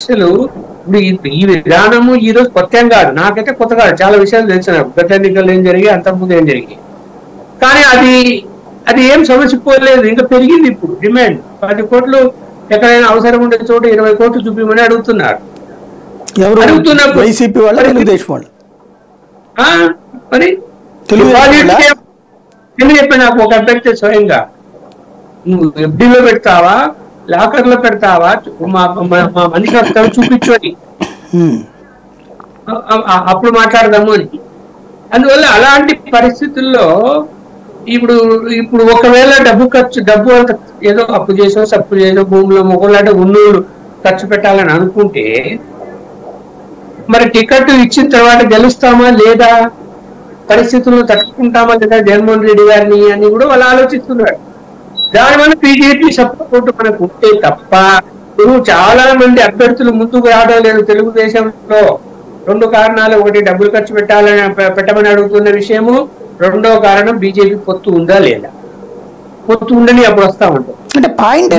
సమస్యలు ఇప్పుడు ఈ విధానము ఈ రోజు కొత్త ఏం కాదు, నాకైతే కొత్త కాదు, చాలా విషయాలు తెలిసిన గత ఎన్నికలు ఏం జరిగి అంతకుముందు ఏం జరిగి, కానీ అది ఏం సమస్య పోలేదు, ఇంకా పెరిగింది. ఇప్పుడు డిమాండ్ 10 కోట్లు ఎక్కడైనా అవసరం ఉండే చోట 20 కోట్లు చూపించమని అడుగుతున్నారు. అడుగుతున్నప్పుడు వైసీపీ వాళ్ళు తెలుగుదేశం వాళ్ళు మరి చెప్పి నాకు ఒక అభ్యర్థి స్వయంగా నువ్వు ఎఫ్డీలో పెడతావా లాకర్ లో పెడతావా మా మనిషి వస్తావు చూపించు అని, అప్పుడు మాట్లాడదాము అని. అందువల్ల అలాంటి పరిస్థితుల్లో ఇప్పుడు ఒకవేళ డబ్బు అంత ఏదో అప్పు చేసో సప్పు చేసో భూములో మొగలాంటి ఉన్నోళ్ళు ఖర్చు పెట్టాలని అనుకుంటే మరి టికెట్ ఇచ్చిన తర్వాత గెలుస్తామా లేదా, పరిస్థితులను తట్టుకుంటామా లేదా జగన్మోహన్ రెడ్డి గారిని అని కూడా వాళ్ళు ఆలోచిస్తున్నారు. దానివల్ల బీజేపీ సపోర్ట్ మనకు ఉంటే తప్ప చాలా మంది అభ్యర్థులు ముందుకు రావడం లేదు తెలుగుదేశంలో. 2 కారణాలు, ఒకటి డబ్బులు ఖర్చు పెట్టమని అడుగుతున్న విషయము, రెండో కారణం బీజేపీ పొత్తు ఉందా లేదా. పొత్తు ఉందని అప్పుడు వస్తా ఉంటాం. అంటే పాయింట్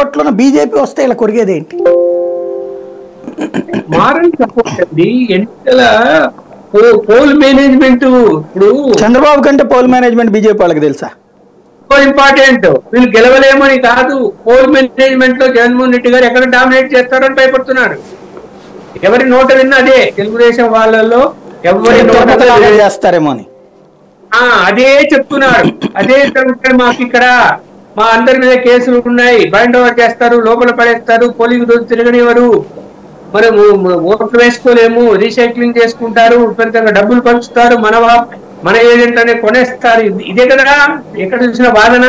ఓట్లను బీజేపీ వస్తే ఇలా కొరిగేది ఏంటి? మారని సపోర్ట్ అండి. ఎన్నికల పోల్ మేనేజ్మెంట్ ఇప్పుడు చంద్రబాబు కంటే పోల్ మేనేజ్మెంట్ బీజేపీ వాళ్ళకి తెలుసా? ఇంపార్టెంట్. వీళ్ళు గెలవలేమని కాదు, పోల్ మేనేజ్మెంట్ లో జగన్మోహన్ రెడ్డి గారు ఎక్కడ డామినేట్ చేస్తారని భయపడుతున్నారు. ఎవరి నోట విన్నా అదే, తెలుగుదేశం వాళ్ళలో ఎవరి నోట చేస్తారేమో అని అదే చెప్తున్నారు. అదే జరుగుతుంది మాకు ఇక్కడ, మా అందరి మీద కేసులు ఉన్నాయి, బైండ్ ఓవర్ చేస్తారు, లోపల పడేస్తారు, పోలింగ్ రోజు తిరగనివ్వరు, మనం ఓట్లు వేసుకోలేము, రీసైక్లింగ్ చేసుకుంటారు, విపరీతంగా డబ్బులు పంచుతారు, మన ఏజెంట్ అనే కొనేస్తారు. ఇదే కదా ఎక్కడ చూసిన వాదన.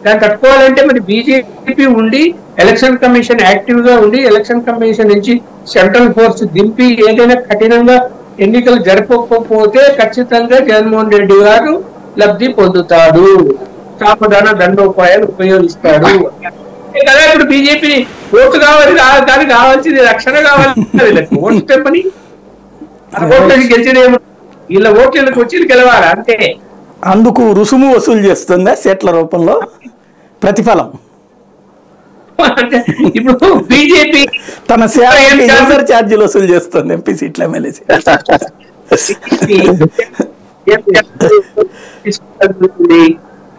దాన్ని తట్టుకోవాలంటే మరి బీజేపీ ఉండి ఎలక్షన్ కమిషన్ యాక్టివ్ గా ఉండి ఎలక్షన్ కమిషన్ నుంచి సెంట్రల్ ఫోర్స్ దింపి ఏదైనా కఠినంగా ఎన్నికలు జరపకపోతే ఖచ్చితంగా జగన్మోహన్ రెడ్డి గారు లబ్ధి పొందుతాడు, సాపదాన దండోపాయాలు ఉపయోగిస్తాడు కదా. ఇప్పుడు బీజేపీ ఓటు కావాలి, దానికి కావాల్సింది రక్షణ కావాలి. ఓటు చెప్పని ఓట్లకి గెలిచినేమో, వీళ్ళ ఓట్లకు వచ్చి గెలవాలి అంతే. అందుకు రుసుము వసూలు చేస్తుందా సీట్ల రూపంలో ప్రతిఫలం? అంటే ఇప్పుడు బీజేపీ తన సేవ ఛార్జీలు వసూలు చేస్తుంది ఎంపీ సీట్ల ఎమ్మెల్యే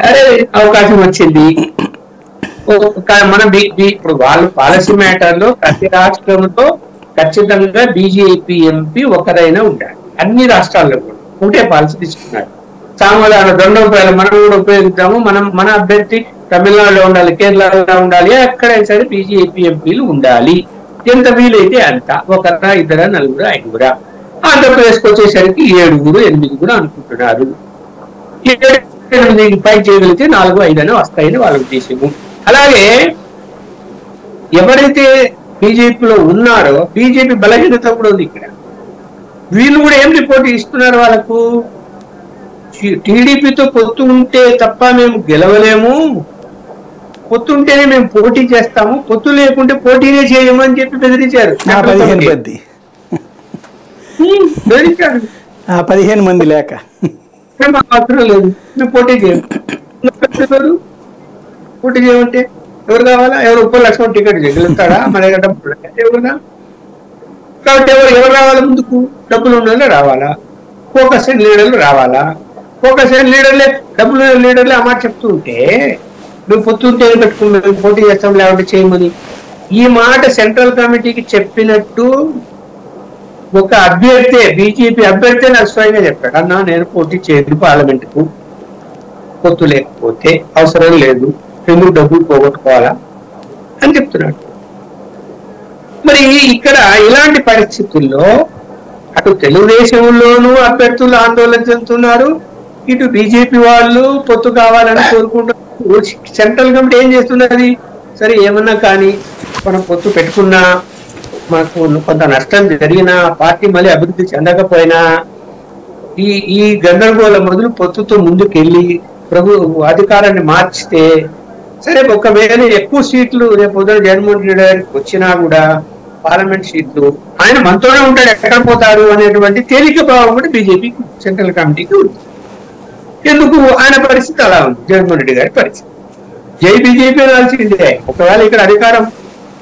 అరే అవకాశం వచ్చింది. మనం ఇప్పుడు వాళ్ళు పాలసీ మ్యాటర్ లో ప్రతి రాష్ట్రంలో ఖచ్చితంగా బీజేపీ ఎంపీ ఒకరైనా ఉండాలి. అన్ని రాష్ట్రాల్లో కూడా ఒకటే పాలసీ తీసుకున్నారు. సామాన్య 2 రూపాయలు మనం కూడా ఉపయోగిద్దాము, మన అభ్యర్థి తమిళనాడులో ఉండాలి, కేరళలో ఉండాలి, ఎక్కడైనా సరే బీజేపీ ఎంపీలు ఉండాలి. ఎంత వీలైతే అంత, 1, 2, 4, 5. ఆంధ్రప్రదేశ్కి వచ్చేసరికి 7, 8 అనుకుంటున్నారు. 7 పై చేయగలిగితే 4, 5 అని వస్తాయని వాళ్ళ ఉద్దేశము. అలాగే ఎవరైతే బీజేపీలో ఉన్నారో బీజేపీ బలహీనత కూడా ఉంది ఇక్కడ. వీళ్ళు కూడా ఏం రిపోర్ట్ ఇస్తున్నారు వాళ్ళకు, టీడీపీతో పొత్తు ఉంటే తప్ప మేము గెలవలేము, పొత్తు ఉంటేనే మేము పోటీ చేస్తాము, పొత్తు లేకుంటే పోటీనే చేయము అని చెప్పి బెదిరించారు. 15 మంది లేక అవసరం లేదు, మేము పోటీ చేయము. పోటీ చేయమంటే ఎవరు కావాలా? ఎవరు 30 లక్షల టికెట్ గెలుస్తాడా? మన దగ్గర డబ్బులు ఎవరుగా కాబట్టి ఎవరు రావాలా? ముందుకు డబ్బులు ఉన్న రావాలా, ఫోకస్ అయిన లీడర్లు రావాలా. ఫోకస్ అయిన లీడర్లే, డబ్బులు లీడర్లే ఆ మాట చెప్తూ ఉంటే నువ్వు పొత్తుంటే పెట్టుకుని పోటీ చేస్తాం లేకుంటే చేయమని ఈ మాట సెంట్రల్ కమిటీకి చెప్పినట్టు ఒక అభ్యర్థి, బీజేపీ అభ్యర్థి నాకు స్వయంగా చెప్పాడు, అన్నా నేను పోటీ చేయదు పార్లమెంటుకు, పొత్తు లేకపోతే అవసరం లేదు, ఎందుకు డబ్బులు పోగొట్టుకోవాలా అని చెప్తున్నాడు. మరి ఇక్కడ ఇలాంటి పరిస్థితుల్లో అటు తెలుగుదేశంలోనూ అభ్యర్థులు ఆందోళన చెందుతున్నారు, ఇటు బీజేపీ వాళ్ళు పొత్తు కావాలని కోరుకుంటున్నారు. సెంట్రల్ కమిటీ ఏం చేస్తున్నది, సరే ఏమన్నా కానీ మనం పొత్తు పెట్టుకున్నా మనకు కొంత నష్టం జరిగినా పార్టీ మళ్ళీ అభివృద్ధి చెందకపోయినా ఈ గందరగోళం మొదలు పొత్తుతో ముందుకెళ్ళి అధికారాన్ని మార్చితే సరే, ఒకవేళ ఎక్కువ సీట్లు రేపు ఉదయం జగన్మోహన్ రెడ్డి గారికి వచ్చినా కూడా పార్లమెంట్ సీట్లు ఆయన మనతోనే ఉంటాడు, ఎక్కడ పోతారు అనేటువంటి తేలిక భావం కూడా బీజేపీ సెంట్రల్ కమిటీకి ఉంది. ఎందుకు ఆయన పరిస్థితి అలా ఉంది, జగన్మోహన్ రెడ్డి గారి పరిస్థితి. జై బీజేపీ అనాల్సిందే. ఒకవేళ ఇక్కడ అధికారం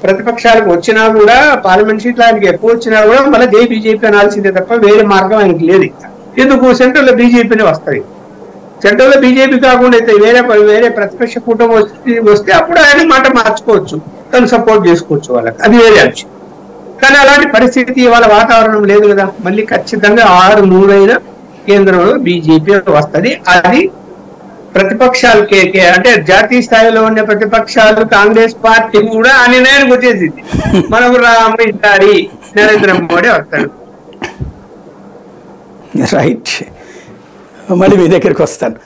ప్రతిపక్షాలకు వచ్చినా కూడా పార్లమెంట్ సీట్లు ఆయనకి ఎక్కువ వచ్చినా కూడా మళ్ళీ జై బీజేపీ అనాల్సిందే తప్ప వేరే మార్గం ఆయనకి లేదు. ఎందుకు సెంట్రల్ లో బీజేపీనే వస్తాయి. సెంట్రల్ లో బీజేపీ కాకుండా అయితే వేరే ప్రతిపక్ష కూటమి వస్తే అప్పుడు ఆయన మాట మార్చుకోవచ్చు, తను సపోర్ట్ చేసుకోవచ్చు వాళ్ళకి, అది వేరే అంశం. కానీ అలాంటి పరిస్థితి వాళ్ళ వాతావరణం లేదు కదా. మళ్ళీ ఖచ్చితంగా 6-3 కేంద్రంలో బీజేపీ వస్తుంది. అది ప్రతిపక్షాలు అంటే జాతీయ స్థాయిలో ఉన్న ప్రతిపక్షాలు కాంగ్రెస్ పార్టీ కూడా ఆ నిర్ణయానికి వచ్చేసింది, మనం ఈసారి నరేంద్ర మోడీ వస్తాడు. రైట్, మళ్ళీ మీ దగ్గరికి వస్తాను.